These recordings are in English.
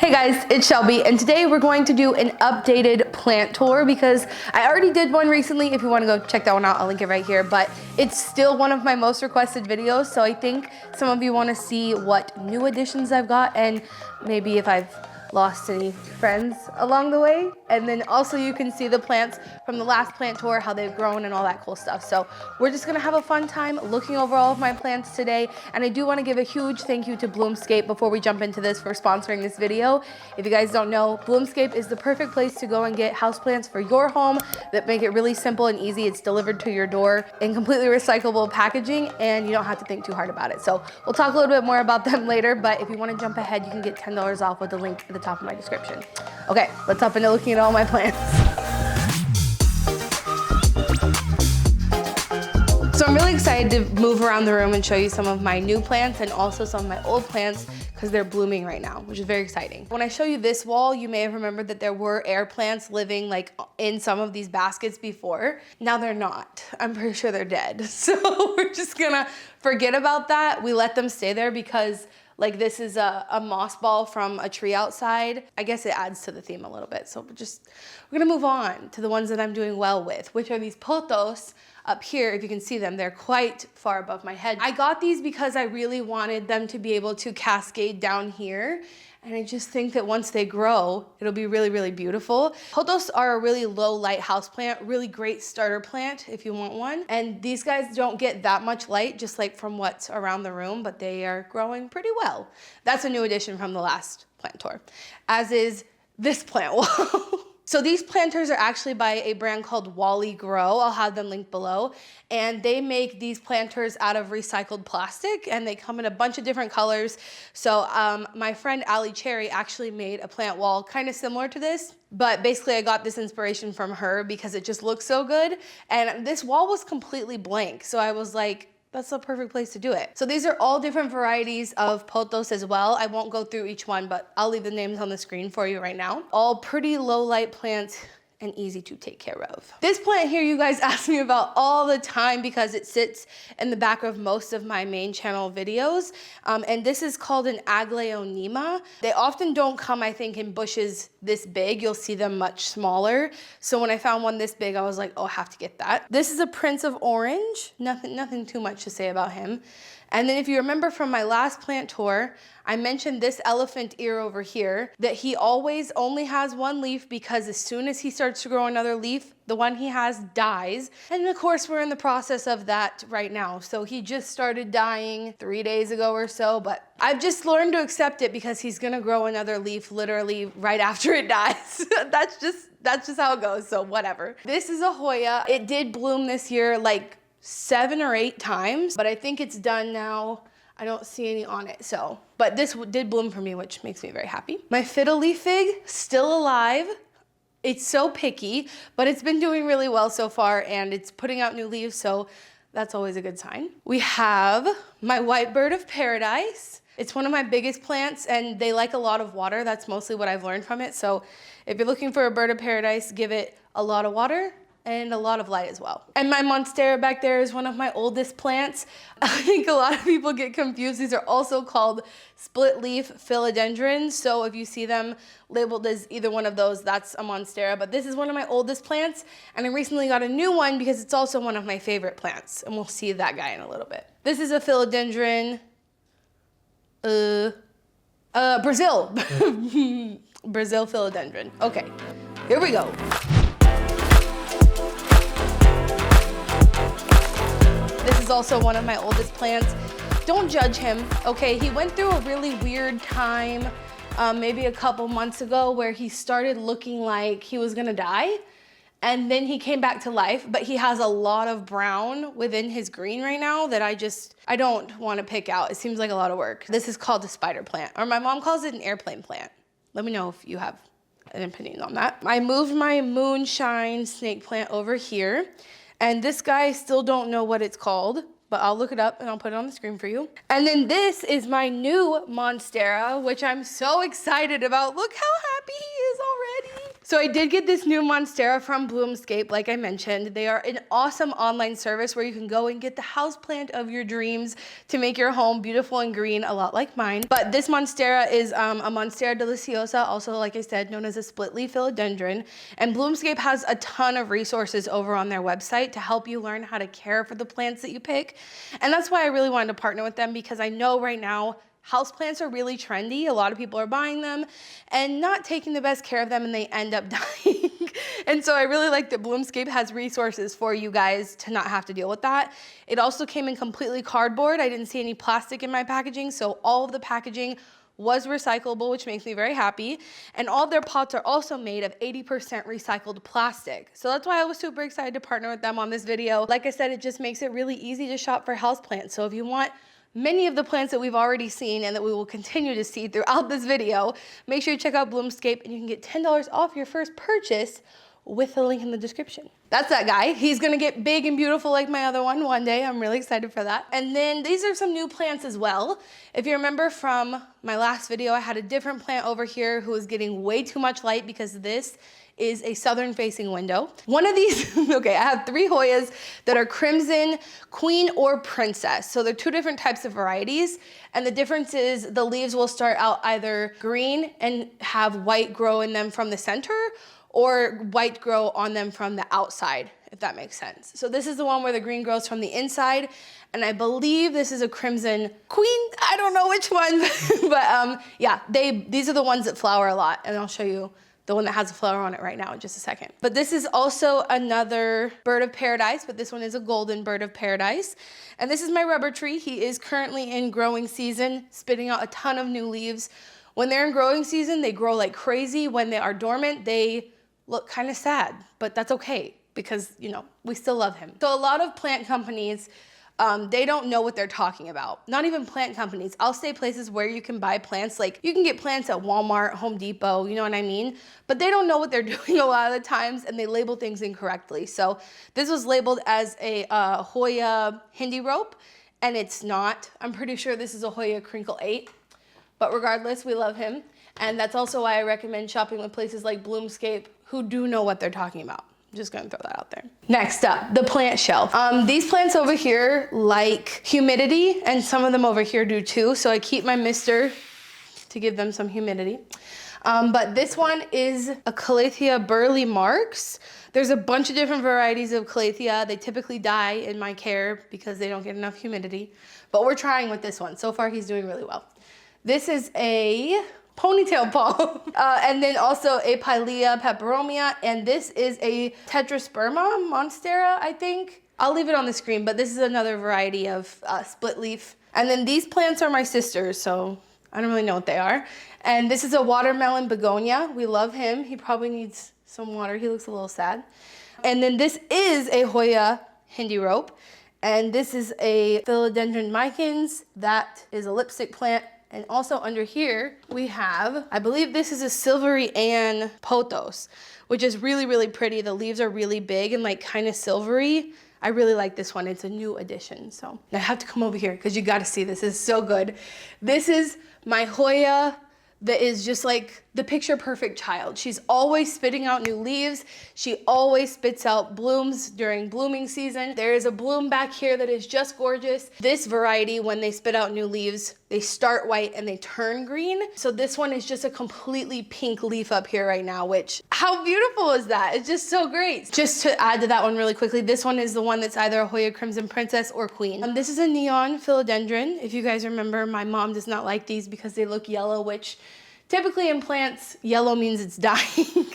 Hey guys, it's Shelby, and today we're going to do an updated plant tour because I already did one recently. If you want to go check that one out, I'll link it right here, but it's still one of my most requested videos, so I think some of you want to see what new additions I've got and maybe if I've lost any friends along the way. And then also you can see the plants from the last plant tour, how they've grown and all that cool stuff. So we're just gonna have a fun time looking over all of my plants today. And I do wanna give a huge thank you to Bloomscape before we jump into this for sponsoring this video. If you guys don't know, Bloomscape is the perfect place to go and get houseplants for your home that make it really simple and easy. It's delivered to your door in completely recyclable packaging and you don't have to think too hard about it. So we'll talk a little bit more about them later, but if you wanna jump ahead, you can get $10 off with the link at the top of my description. Okay, let's hop into looking at all my plants. So I'm really excited to move around the room and show you some of my new plants and also some of my old plants because they're blooming right now, which is very exciting. When I show you this wall, you may have remembered that there were air plants living like in some of these baskets before. Now they're not. I'm pretty sure they're dead. So we're just gonna forget about that. We let them stay there because like this is a moss ball from a tree outside. I guess it adds to the theme a little bit. So we're gonna move on to the ones that I'm doing well with, which are these pothos up here. If you can see them, they're quite far above my head. I got these because I really wanted them to be able to cascade down here. And I just think that once they grow, it'll be really, really beautiful. Pothos are a really low light houseplant, really great starter plant if you want one. And these guys don't get that much light, just like from what's around the room, but they are growing pretty well. That's a new addition from the last plant tour, as is this plant wall. So these planters are actually by a brand called Wally Grow. I'll have them linked below. And they make these planters out of recycled plastic and they come in a bunch of different colors. So my friend Allie Cherry actually made a plant wall kind of similar to this, but basically I got this inspiration from her because it just looks so good. And this wall was completely blank. So I was like, that's the perfect place to do it. So these are all different varieties of pothos as well. I won't go through each one, but I'll leave the names on the screen for you right now. All pretty low light plants and easy to take care of. This plant here you guys ask me about all the time because it sits in the back of most of my main channel videos. And this is called an aglaonema. They often don't come, I think, in bushes this big. You'll see them much smaller. So when I found one this big, I was like, oh, I have to get that. This is a Prince of Orange. Nothing too much to say about him. And then if you remember from my last plant tour, I mentioned this elephant ear over here, that he always only has one leaf because as soon as he starts to grow another leaf, the one he has dies. And of course, we're in the process of that right now. So he just started dying 3 days ago or so, but I've just learned to accept it because he's gonna grow another leaf literally right after it dies. That's just how it goes, so whatever. This is a Hoya. It did bloom this year like 7 or 8 times, but I think it's done now. I don't see any on it, so. But this did bloom for me, which makes me very happy. My fiddle leaf fig, still alive. It's so picky, but it's been doing really well so far and it's putting out new leaves, so that's always a good sign. We have my white bird of paradise. It's one of my biggest plants and they like a lot of water. That's mostly what I've learned from it. So if you're looking for a bird of paradise, give it a lot of water and a lot of light as well. And my monstera back there is one of my oldest plants. I think a lot of people get confused. These are also called split leaf philodendrons. So if you see them labeled as either one of those, that's a monstera. But this is one of my oldest plants. And I recently got a new one because it's also one of my favorite plants. And we'll see that guy in a little bit. This is a philodendron, Brazil. Brazil philodendron. Okay, here we go. This is also one of my oldest plants. Don't judge him, okay? He went through a really weird time, maybe a couple months ago, where he started looking like he was gonna die. And then he came back to life, but he has a lot of brown within his green right now that I don't wanna pick out. It seems like a lot of work. This is called a spider plant, or my mom calls it an airplane plant. Let me know if you have an opinion on that. I moved my moonshine snake plant over here. And this guy, I still don't know what it's called, but I'll look it up and I'll put it on the screen for you. And then this is my new monstera, which I'm so excited about. Look how happy he is already. So I did get this new Monstera from Bloomscape, like I mentioned. They are an awesome online service where you can go and get the houseplant of your dreams to make your home beautiful and green, a lot like mine. But this Monstera is a Monstera deliciosa, also like I said, known as a split leaf philodendron. And Bloomscape has a ton of resources over on their website to help you learn how to care for the plants that you pick. And that's why I really wanted to partner with them, because I know right now houseplants are really trendy. A lot of people are buying them and not taking the best care of them, and they end up dying. And so I really like that Bloomscape has resources for you guys to not have to deal with that. It also came in completely cardboard. I didn't see any plastic in my packaging, so all of the packaging was recyclable, which makes me very happy. And all of their pots are also made of 80% recycled plastic. So that's why I was super excited to partner with them on this video. Like I said, it just makes it really easy to shop for houseplants. So if you want many of the plants that we've already seen and that we will continue to see throughout this video, make sure you check out Bloomscape and you can get $10 off your first purchase with the link in the description. That's that guy. He's gonna get big and beautiful like my other one day. I'm really excited for that. And then these are some new plants as well. If you remember from my last video, I had a different plant over here who was getting way too much light because this is a southern facing window. One of these, okay, I have 3 Hoyas that are crimson, queen, or princess. So they're 2 different types of varieties. And the difference is the leaves will start out either green and have white grow in them from the center, or white grow on them from the outside, if that makes sense. So this is the one where the green grows from the inside, and I believe this is a crimson queen. I don't know which one, but yeah, these are the ones that flower a lot, and I'll show you the one that has a flower on it right now in just a second. But this is also another bird of paradise, but this one is a golden bird of paradise. And this is my rubber tree. He is currently in growing season, spitting out a ton of new leaves. When they're in growing season, they grow like crazy. When they are dormant, they look kind of sad, but that's okay because, you know, we still love him. So a lot of plant companies, they don't know what they're talking about. Not even plant companies. I'll say places where you can buy plants, like you can get plants at Walmart, Home Depot, you know what I mean? But they don't know what they're doing a lot of the times, and they label things incorrectly. So this was labeled as a Hoya Hindi rope, and it's not. I'm pretty sure this is a Hoya Crinkle 8. But regardless, we love him. And that's also why I recommend shopping with places like Bloomscape who do know what they're talking about. I'm just gonna throw that out there. Next up, the plant shelf. These plants over here like humidity, and some of them over here do too. So I keep my mister to give them some humidity. But this one is a Calathea burley marks. There's a bunch of different varieties of Calathea. They typically die in my care because they don't get enough humidity. But we're trying with this one. So far, he's doing really well. This is a ponytail palm. And then also a Pilea peperomia. And this is a Tetrasperma monstera, I think. I'll leave it on the screen, but this is another variety of split leaf. And then these plants are my sister's, so I don't really know what they are. And this is a watermelon begonia. We love him. He probably needs some water. He looks a little sad. And then this is a Hoya Hindi rope. And this is a philodendron micans. That is a lipstick plant. And also under here, we have, I believe this is a Silvery Ann pothos, which is really, really pretty. The leaves are really big and like kind of silvery. I really like this one. It's a new addition. So I have to come over here because you got to see this. It's so good. This is my Hoya that is just like the picture perfect child. She's always spitting out new leaves. She always spits out blooms during blooming season. There is a bloom back here that is just gorgeous. This variety, when they spit out new leaves, they start white and they turn green. So this one is just a completely pink leaf up here right now, which, how beautiful is that? It's just so great. Just to add to that one really quickly, this one is the one that's either a Hoya Crimson Princess or Queen. This is a neon philodendron. If you guys remember, my mom does not like these because they look yellow, which typically in plants, yellow means it's dying,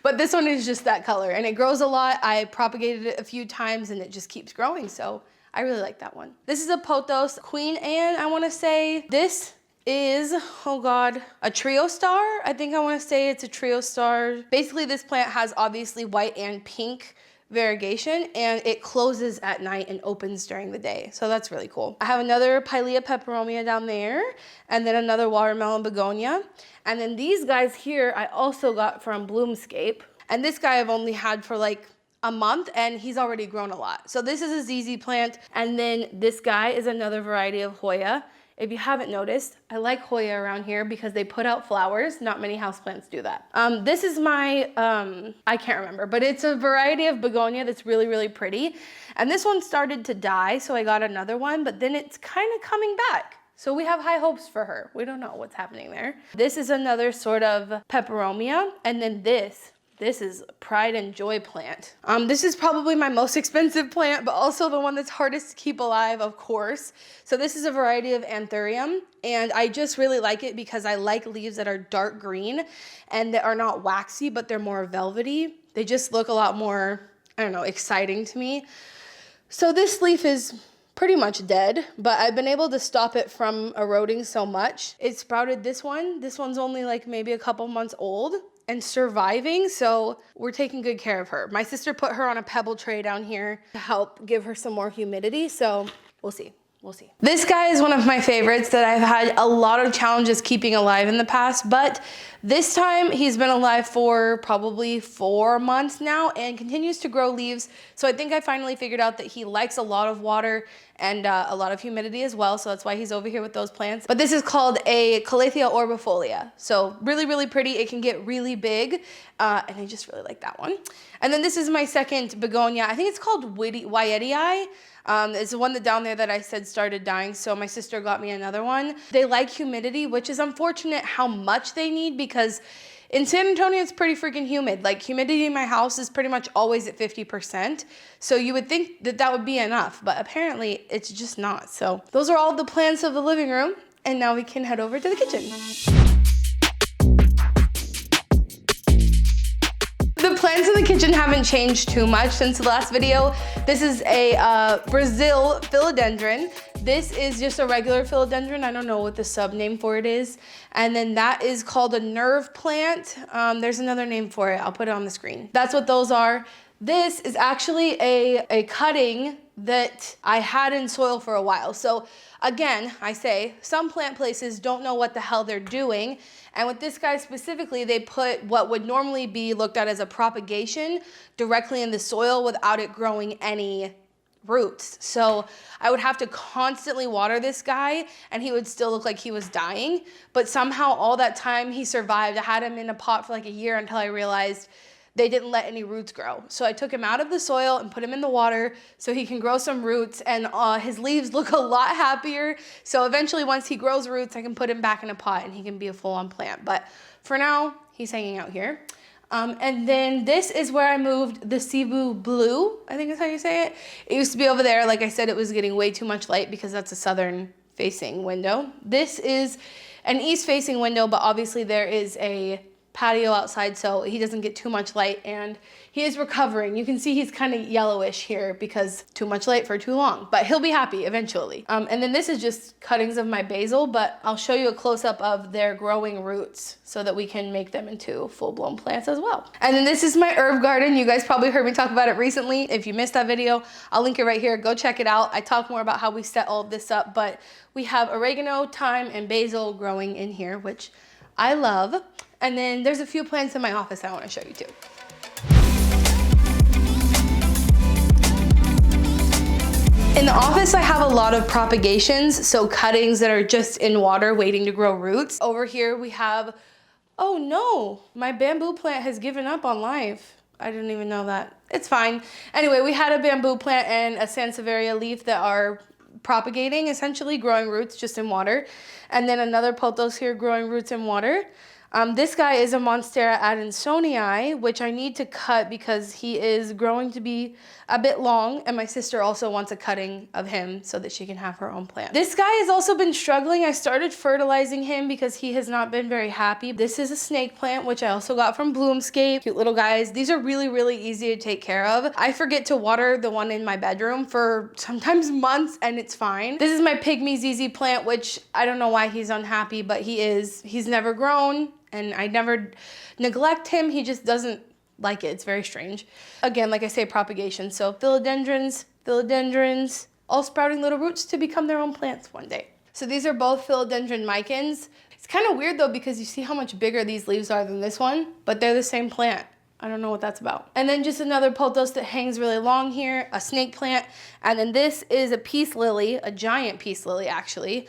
but this one is just that color and it grows a lot. I propagated it a few times and it just keeps growing, so I really like that one. This is a pothos Queen Anne, I wanna say. This is, oh God, a trio star. I think I wanna say it's a trio star. Basically this plant has obviously white and pink variegation, and it closes at night and opens during the day. So that's really cool. I have another Pilea peperomia down there, and then another watermelon begonia. And then these guys here, I also got from Bloomscape. And this guy I've only had for like a month, and he's already grown a lot. So this is a ZZ plant. And then this guy is another variety of Hoya. If you haven't noticed, I like Hoya around here because they put out flowers. Not many houseplants do that. This is my, I can't remember, but it's a variety of begonia that's really, really pretty. And this one started to die, so I got another one, but then it's kind of coming back. So we have high hopes for her. We don't know what's happening there. This is another sort of peperomia. And then this is Pride and Joy plant. This is probably my most expensive plant, but also the one that's hardest to keep alive, of course. So this is a variety of anthurium, and I just really like it because I like leaves that are dark green and that are not waxy, but they're more velvety. They just look a lot more, I don't know, exciting to me. So this leaf is pretty much dead, but I've been able to stop it from eroding so much. It sprouted this one. This one's only like maybe a couple months old and surviving, so we're taking good care of her. My sister put her on a pebble tray down here to help give her some more humidity, so we'll see. We'll see. This guy is one of my favorites that I've had a lot of challenges keeping alive in the past, but this time he's been alive for probably 4 months now and continues to grow leaves. So I think I finally figured out that he likes a lot of water and a lot of humidity as well. So that's why he's over here with those plants. But this is called a Calathea orbifolia. So really, really pretty. It can get really big. And I just really like that one. And then this is my second begonia. I think it's called Wyetii. It's the one that down there that I said started dying, so my sister got me another one. They like humidity, which is unfortunate how much they need because in San Antonio, it's pretty freaking humid. Like humidity in my house is pretty much always at 50%. So you would think that that would be enough, but apparently it's just not. So those are all the plants of the living room. And now we can head over to the kitchen. The plants in the kitchen haven't changed too much since the last video. This is a Brazil philodendron. This is just a regular philodendron. I don't know what the sub name for it is. And then that is called a nerve plant. There's another name for it. I'll put it on the screen. That's what those are. This is actually a cutting that I had in soil for a while. So again, I say some plant places don't know what the hell they're doing. And with this guy specifically, they put what would normally be looked at as a propagation directly in the soil without it growing any roots. So I would have to constantly water this guy and he would still look like he was dying. But somehow all that time he survived. I had him in a pot for like a year until I realized they didn't let any roots grow. So I took him out of the soil and put him in the water so he can grow some roots, and his leaves look a lot happier. So eventually once he grows roots, I can put him back in a pot and he can be a full-on plant. But for now, he's hanging out here. And then this is where I moved the Cebu Blue, I think is how you say it. It used to be over there. Like I said, it was getting way too much light because that's a southern facing window. This is an east facing window, but obviously there is a patio outside so he doesn't get too much light, and he is recovering. You can see he's kind of yellowish here because too much light for too long, but he'll be happy eventually. And then this is just cuttings of my basil, but I'll show you a close-up of their growing roots so that we can make them into full-blown plants as well. And then this is my herb garden. You guys probably heard me talk about it recently. If you missed that video, I'll link it right here. Go check it out. I talk more about how we set all of this up, but we have oregano, thyme, and basil growing in here, which I love. And then there's a few plants in my office I want to show you too. In the office, I have a lot of propagations, so cuttings that are just in water waiting to grow roots. Over here we have, oh no, my bamboo plant has given up on life. I didn't even know that. It's fine. Anyway, we had a bamboo plant and a Sansevieria leaf that are propagating, essentially growing roots just in water. And then another pothos here growing roots in water. This guy is a Monstera adansonii, which I need to cut because he is growing to be a bit long, and my sister also wants a cutting of him so that she can have her own plant. This guy has also been struggling. I started fertilizing him because he has not been very happy. This is a snake plant, which I also got from Bloomscape. Cute little guys. These are really, really easy to take care of. I forget to water the one in my bedroom for sometimes months, and it's fine. This is my Pygmy ZZ plant, which I don't know why he's unhappy, but he is. He's never grown. And I never neglect him. He just doesn't like it. It's very strange. Again, like I say, propagation. So philodendrons, all sprouting little roots to become their own plants one day. So these are both philodendron micans. It's kind of weird though because you see how much bigger these leaves are than this one, but they're the same plant. I don't know what that's about. And then just another pothos that hangs really long here, a snake plant. And then this is a peace lily, a giant peace lily actually,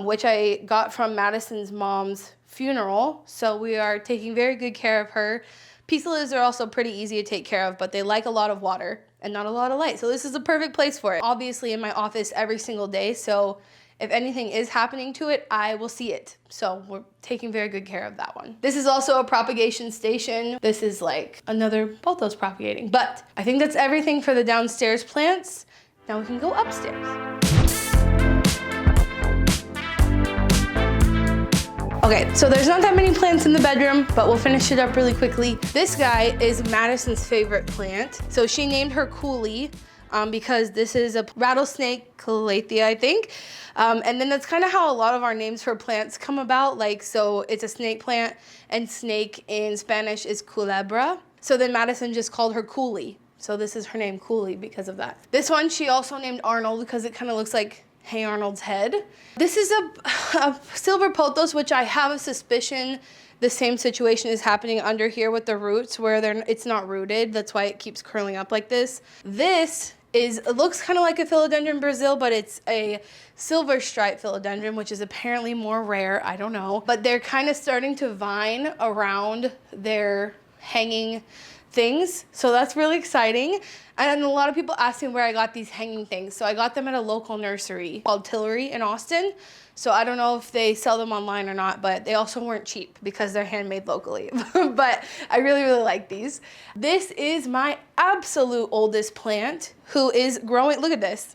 which I got from Madison's mom's funeral. So we are taking very good care of her. Peace lilies are also pretty easy to take care of, but they like a lot of water and not a lot of light. So this is a perfect place for it. Obviously in my office every single day, so if anything is happening to it, I will see it. So we're taking very good care of that one. This is also a propagation station. This is like another pothos propagating. But I think that's everything for the downstairs plants. Now we can go upstairs. Okay, so there's not that many plants in the bedroom, but we'll finish it up really quickly. This guy is Madison's favorite plant. So she named her Coolie because this is a rattlesnake calathea, I think. And then that's kind of how a lot of our names for plants come about. Like, so it's a snake plant, and snake in Spanish is culebra. So then Madison just called her Coolie. So this is her name, Coolie, because of that. This one she also named Arnold because it kind of looks like Hey Arnold's head. This is a silver pothos, which I have a suspicion the same situation is happening under here with the roots where it's not rooted. That's why it keeps curling up like this. It looks kind of like a philodendron Brazil, but it's a silver stripe philodendron, which is apparently more rare. I don't know. But they're kind of starting to vine around their hanging things. So that's really exciting. And a lot of people ask me where I got these hanging things. So I got them at a local nursery called Tillery in Austin. So I don't know if they sell them online or not, but they also weren't cheap because they're handmade locally. But I really, really like these. This is my absolute oldest plant who is growing. Look at this.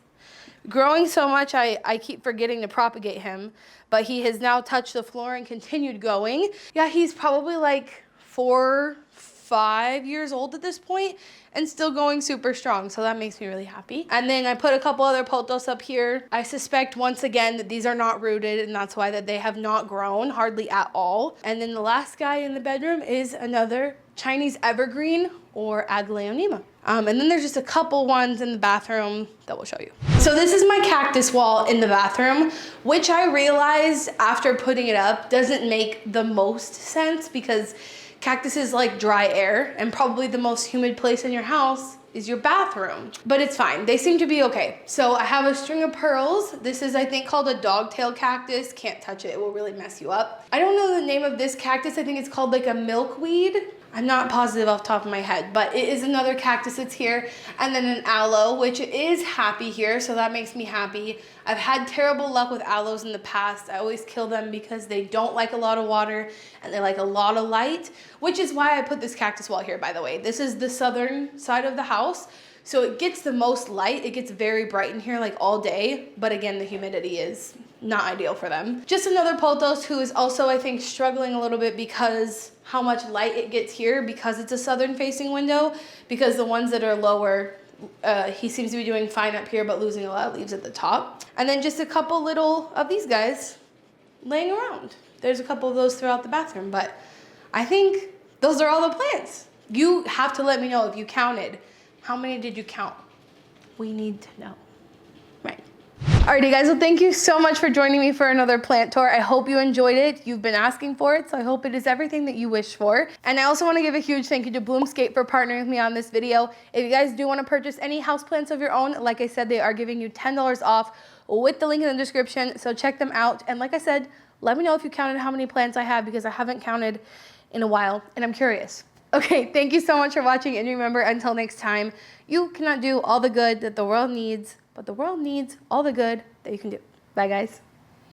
Growing so much, I keep forgetting to propagate him, but he has now touched the floor and continued going. Yeah, he's probably like 4, 5 years old at this point and still going super strong. So that makes me really happy. And then I put a couple other pothos up here. I suspect once again that these are not rooted, and that's why that they have not grown hardly at all. And then the last guy in the bedroom is another Chinese evergreen or Aglaonema. And then there's just a couple ones in the bathroom that we'll show you. So this is my cactus wall in the bathroom, which I realized after putting it up doesn't make the most sense because cactuses like dry air, and probably the most humid place in your house is your bathroom. But it's fine, they seem to be okay. So I have a string of pearls. This is, I think, called a dogtail cactus. Can't touch it, it will really mess you up. I don't know the name of this cactus. I think it's called like a milkweed. I'm not positive off the top of my head, but it is another cactus that's here. And then an aloe, which is happy here, so that makes me happy. I've had terrible luck with aloes in the past. I always kill them because they don't like a lot of water and they like a lot of light, which is why I put this cactus wall here, by the way. This is the southern side of the house, so it gets the most light. It gets very bright in here like all day, but again, the humidity is not ideal for them. Just another pothos who is also, I think, struggling a little bit because how much light it gets here because it's a southern facing window, because the ones that are lower, he seems to be doing fine up here, but losing a lot of leaves at the top. And then just a couple little of these guys laying around. There's a couple of those throughout the bathroom, but I think those are all the plants. You have to let me know if you counted. How many did you count? We need to know. Right. Alrighty guys, well thank you so much for joining me for another plant tour. I hope you enjoyed it. You've been asking for it, so I hope it is everything that you wish for. And I also want to give a huge thank you to Bloomscape for partnering with me on this video. If you guys do want to purchase any houseplants of your own, like I said, they are giving you $10 off with the link in the description, so check them out. And like I said, let me know if you counted how many plants I have, because I haven't counted in a while and I'm curious. Okay, thank you so much for watching, and remember, until next time, you cannot do all the good that the world needs, but the world needs all the good that you can do. Bye guys.